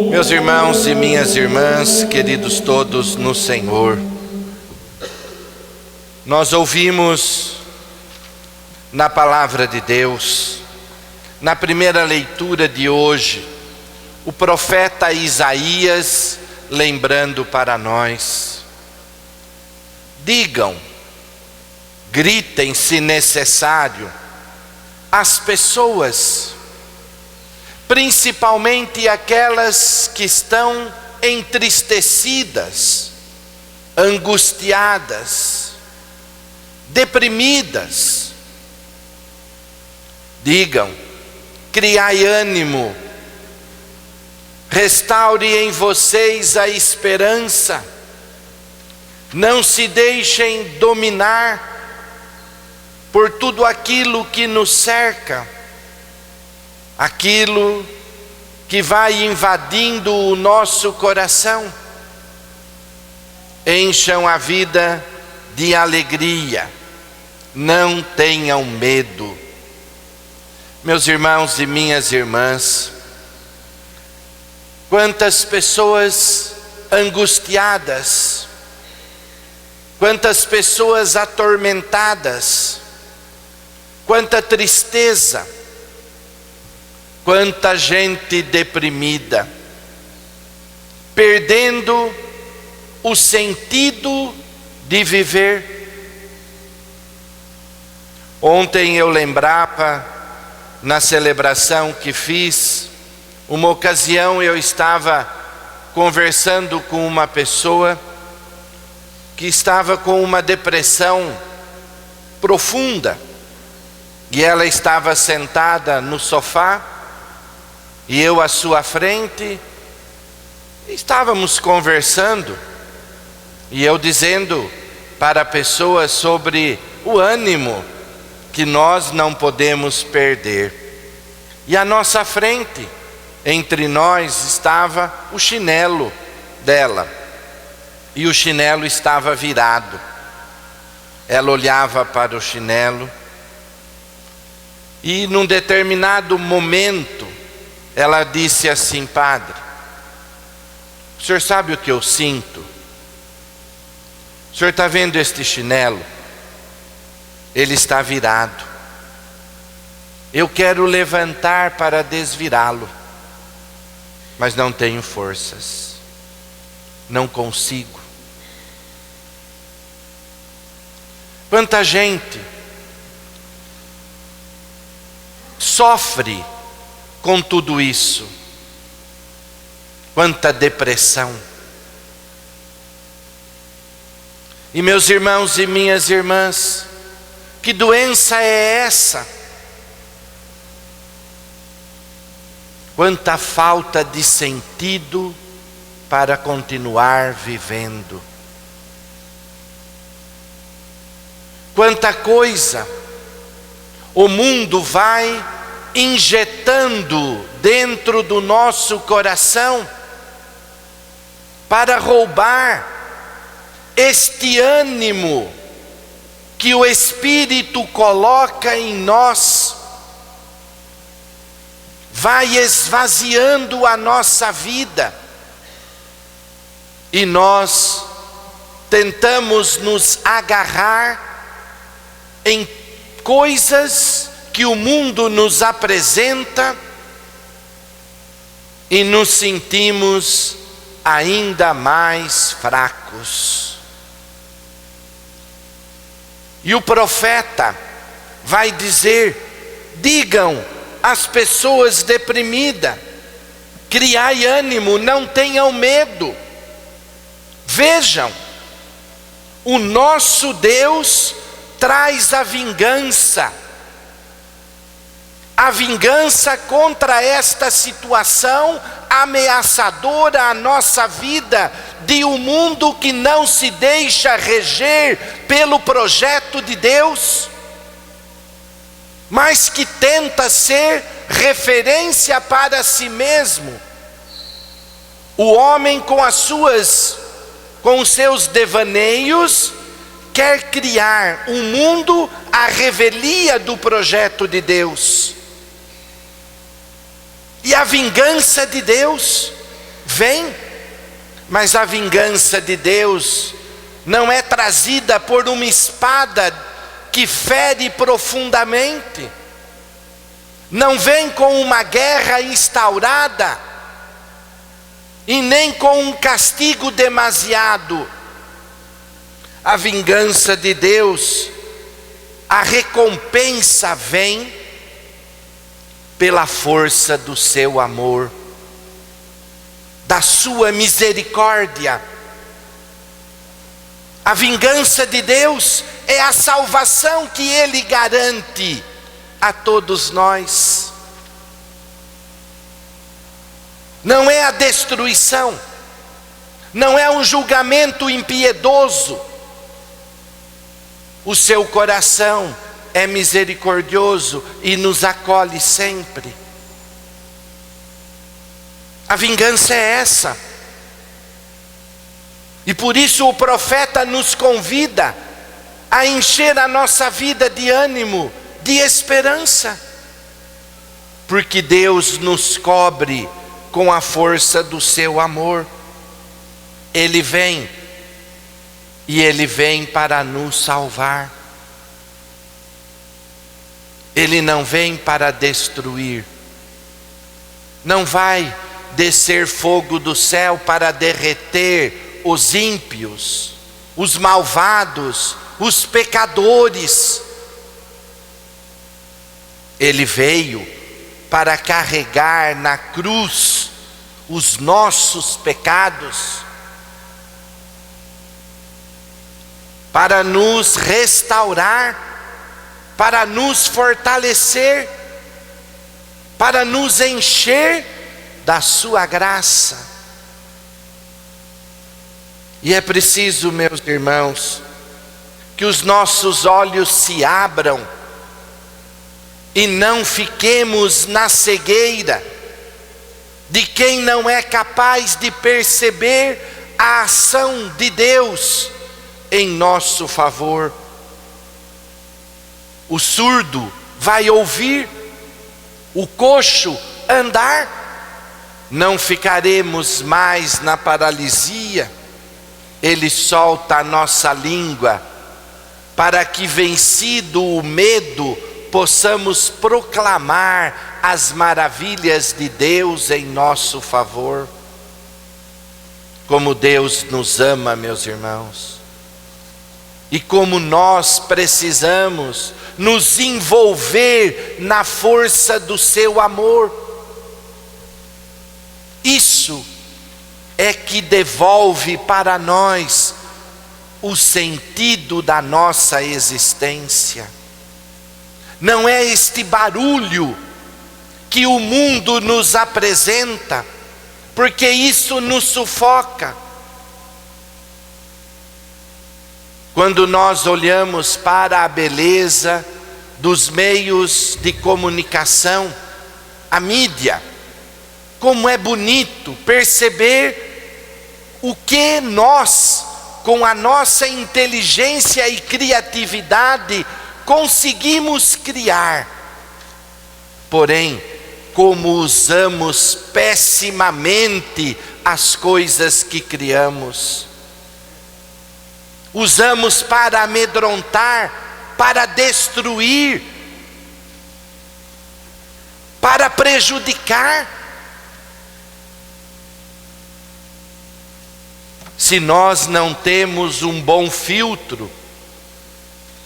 Meus irmãos e minhas irmãs, queridos todos no Senhor, nós ouvimos na palavra de Deus, na primeira leitura de hoje, o profeta Isaías lembrando para nós: digam, gritem se necessário, as pessoas, principalmente aquelas que estão entristecidas, angustiadas, deprimidas. Digam, criai ânimo, restaure em vocês a esperança, não se deixem dominar por tudo aquilo que nos cerca, aquilo que vai invadindo o nosso coração. Encham a vida de alegria, não tenham medo. Meus irmãos e minhas irmãs, quantas pessoas angustiadas, quantas pessoas atormentadas, quanta tristeza, quanta gente deprimida, perdendo o sentido de viver. Ontem eu lembrava, na celebração que fiz, uma ocasião eu estava conversando com uma pessoa que estava com uma depressão profunda, e ela estava sentada no sofá, e eu à sua frente, estávamos conversando, e eu dizendo para a pessoa sobre o ânimo que nós não podemos perder. E à nossa frente, entre nós, estava o chinelo dela, e o chinelo estava virado. Ela olhava para o chinelo, e num determinado momento, ela disse assim: padre, o senhor sabe o que eu sinto? O senhor está vendo este chinelo? Ele está virado. Eu quero levantar para desvirá-lo, mas não tenho forças, não consigo. Quanta gente sofre com tudo isso, quanta depressão. E meus irmãos e minhas irmãs, que doença é essa? Quanta falta de sentido para continuar vivendo. Quanta coisa o mundo vai injetando dentro do nosso coração para roubar este ânimo que o Espírito coloca em nós, vai esvaziando a nossa vida, e nós tentamos nos agarrar em coisas que o mundo nos apresenta e nos sentimos ainda mais fracos. E o profeta vai dizer: digam às pessoas deprimidas, criai ânimo, não tenham medo. Vejam, o nosso Deus traz a vingança contra esta situação ameaçadora à nossa vida, de um mundo que não se deixa reger pelo projeto de Deus, mas que tenta ser referência para si mesmo. O homem com os seus devaneios quer criar um mundo à revelia do projeto de Deus. E a vingança de Deus vem, mas a vingança de Deus não é trazida por uma espada que fere profundamente, não vem com uma guerra instaurada, e nem com um castigo demasiado. A vingança de Deus, a recompensa vem pela força do seu amor, da sua misericórdia. A vingança de Deus é a salvação que Ele garante a todos nós. Não é a destruição, não é um julgamento impiedoso. O seu coração é misericordioso e nos acolhe sempre. A vingança é essa. E por isso o profeta nos convida a encher a nossa vida de ânimo, de esperança, porque Deus nos cobre com a força do seu amor. Ele vem, e Ele vem para nos salvar. Ele não vem para destruir. Não vai descer fogo do céu para derreter os ímpios, os malvados, os pecadores. Ele veio para carregar na cruz os nossos pecados, para nos restaurar, para nos fortalecer, para nos encher da sua graça. E é preciso, meus irmãos, que os nossos olhos se abram e não fiquemos na cegueira de quem não é capaz de perceber a ação de Deus em nosso favor. O surdo vai ouvir, o coxo andar. Não ficaremos mais na paralisia. Ele solta a nossa língua, para que, vencido o medo, possamos proclamar as maravilhas de Deus em nosso favor. Como Deus nos ama, meus irmãos, e como nós precisamos nos envolver na força do seu amor. Isso é que devolve para nós o sentido da nossa existência. Não é este barulho que o mundo nos apresenta, porque isso nos sufoca. Quando nós olhamos para a beleza dos meios de comunicação, a mídia, como é bonito perceber o que nós, com a nossa inteligência e criatividade, conseguimos criar. Porém, como usamos pessimamente as coisas que criamos. Usamos para amedrontar, para destruir, para prejudicar. Se nós não temos um bom filtro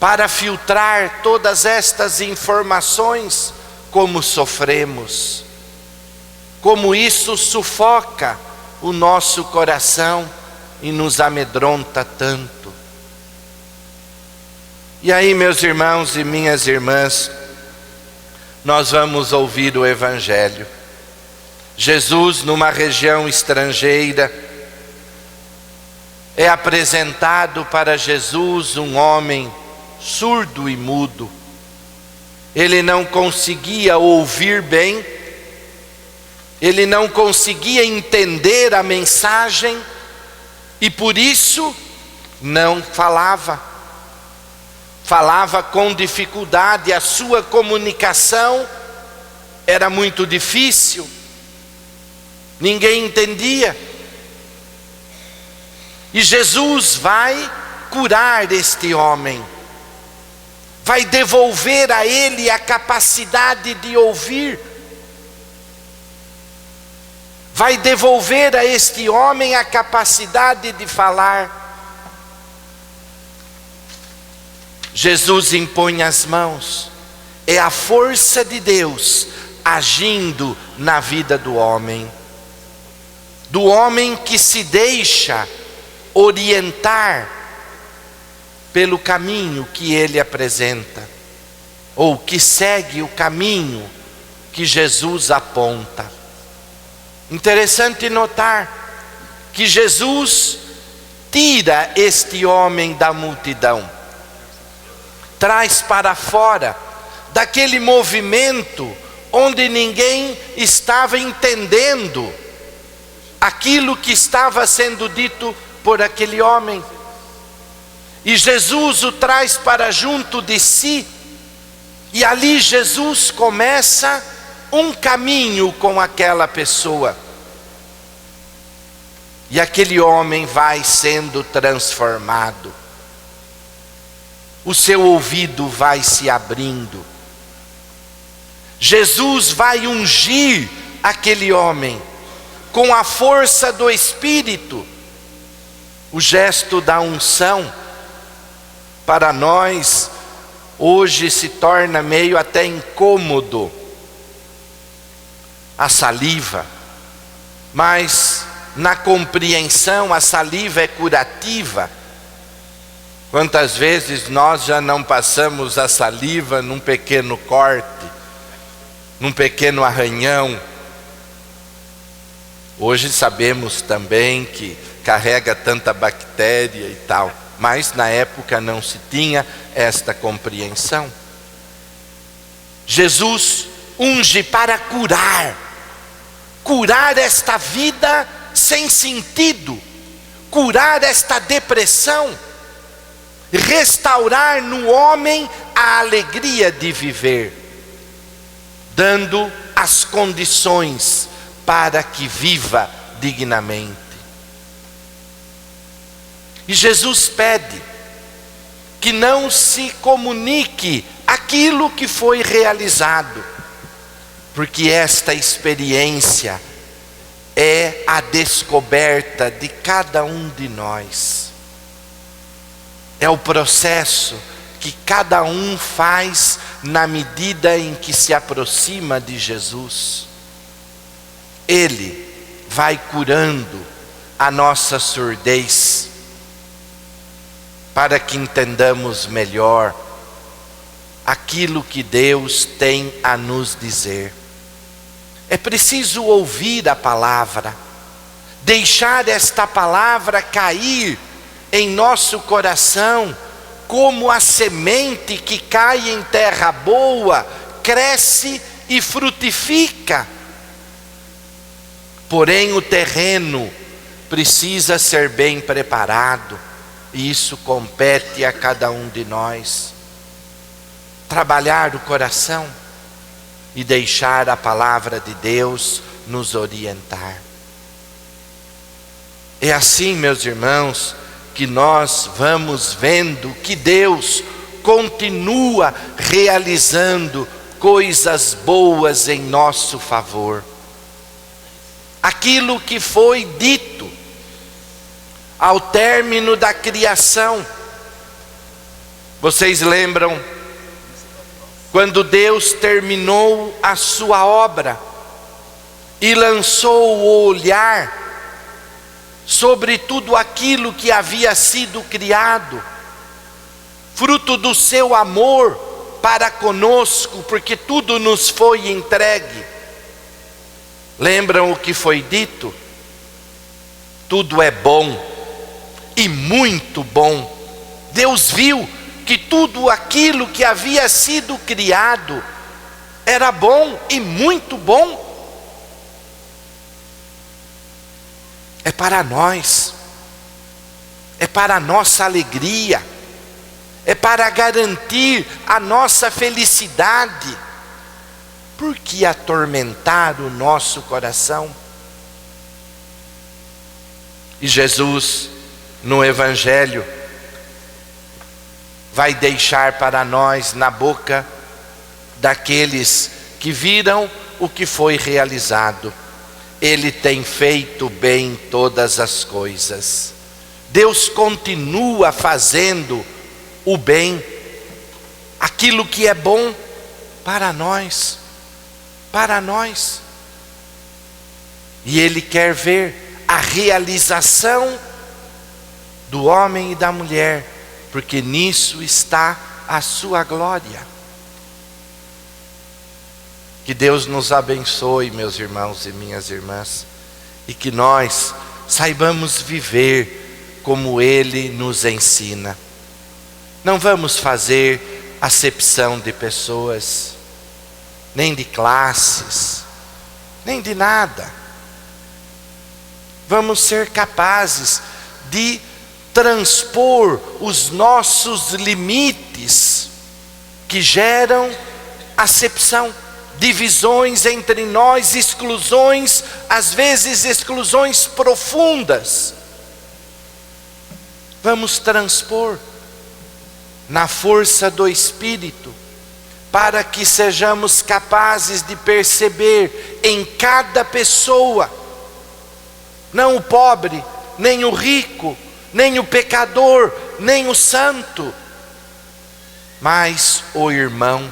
para filtrar todas estas informações, como sofremos, como isso sufoca o nosso coração e nos amedronta tanto. E aí, meus irmãos e minhas irmãs, nós vamos ouvir o Evangelho. Jesus, numa região estrangeira, é apresentado para Jesus um homem surdo e mudo. Ele não conseguia ouvir bem, ele não conseguia entender a mensagem e por isso não falava. Falava com dificuldade, a sua comunicação era muito difícil, ninguém entendia. E Jesus vai curar este homem, vai devolver a ele a capacidade de ouvir, vai devolver a este homem a capacidade de falar. Jesus impõe as mãos, é a força de Deus agindo na vida do homem que se deixa orientar pelo caminho que ele apresenta, ou que segue o caminho que Jesus aponta. Interessante notar que Jesus tira este homem da multidão, traz para fora daquele movimento onde ninguém estava entendendo aquilo que estava sendo dito por aquele homem. E Jesus o traz para junto de si, e ali Jesus começa um caminho com aquela pessoa. E aquele homem vai sendo transformado. O seu ouvido vai se abrindo. Jesus vai ungir aquele homem com a força do Espírito. O gesto da unção, para nós, hoje se torna meio até incômodo. A saliva, mas na compreensão a saliva é curativa. Quantas vezes nós já não passamos a saliva num pequeno corte, num pequeno arranhão. Hoje sabemos também que carrega tanta bactéria e tal, mas na época não se tinha esta compreensão. Jesus unge para curar esta vida sem sentido, curar esta depressão, restaurar no homem a alegria de viver, dando as condições para que viva dignamente. E Jesus pede que não se comunique aquilo que foi realizado, porque esta experiência é a descoberta de cada um de nós. É o processo que cada um faz na medida em que se aproxima de Jesus. Ele vai curando a nossa surdez, para que entendamos melhor aquilo que Deus tem a nos dizer. É preciso ouvir a palavra, deixar esta palavra cair em nosso coração, como a semente que cai em terra boa, cresce e frutifica. Porém, o terreno precisa ser bem preparado, e isso compete a cada um de nós. Trabalhar o coração e deixar a palavra de Deus nos orientar. É assim, meus irmãos, que nós vamos vendo que Deus continua realizando coisas boas em nosso favor. Aquilo que foi dito ao término da criação. Vocês lembram quando Deus terminou a sua obra e lançou o olhar sobre tudo aquilo que havia sido criado, fruto do seu amor para conosco, porque tudo nos foi entregue. Lembram o que foi dito? Tudo é bom e muito bom. Deus viu que tudo aquilo que havia sido criado era bom e muito bom. É para nós, é para a nossa alegria, é para garantir a nossa felicidade. Por que atormentar o nosso coração? E Jesus, no Evangelho, vai deixar para nós na boca daqueles que viram o que foi realizado: Ele tem feito bem todas as coisas. Deus continua fazendo o bem, aquilo que é bom para nós, para nós. E Ele quer ver a realização do homem e da mulher, porque nisso está a sua glória. Que Deus nos abençoe, meus irmãos e minhas irmãs, e que nós saibamos viver como Ele nos ensina. Não vamos fazer acepção de pessoas, nem de classes, nem de nada. Vamos ser capazes de transpor os nossos limites que geram acepção, divisões entre nós, exclusões, às vezes exclusões profundas. Vamos transpor na força do Espírito, para que sejamos capazes de perceber em cada pessoa, não o pobre, nem o rico, nem o pecador, nem o santo, mas o irmão.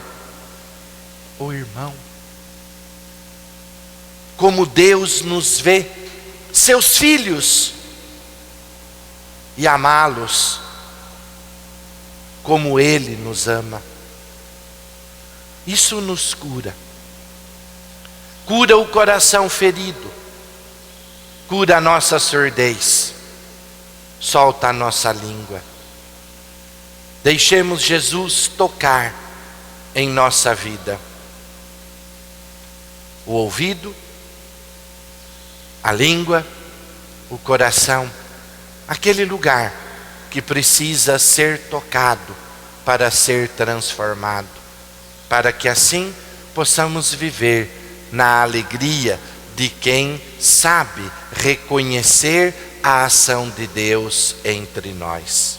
O irmão. Como Deus nos vê, seus filhos, e amá-los como Ele nos ama. Isso nos cura. Cura o coração ferido, cura a nossa surdez, solta a nossa língua. Deixemos Jesus tocar em nossa vida. O ouvido, a língua, o coração, aquele lugar que precisa ser tocado para ser transformado, para que assim possamos viver na alegria de quem sabe reconhecer a ação de Deus entre nós.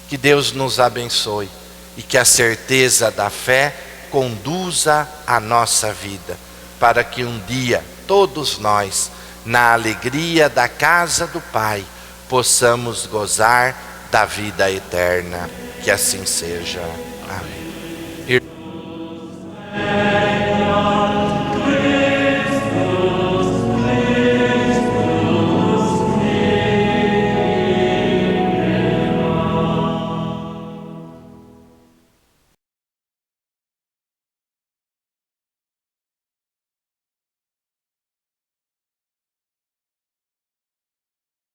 Que Deus nos abençoe e que a certeza da fé conduza a nossa vida, para que um dia todos nós, na alegria da casa do Pai, possamos gozar da vida eterna. Que assim seja. Amém.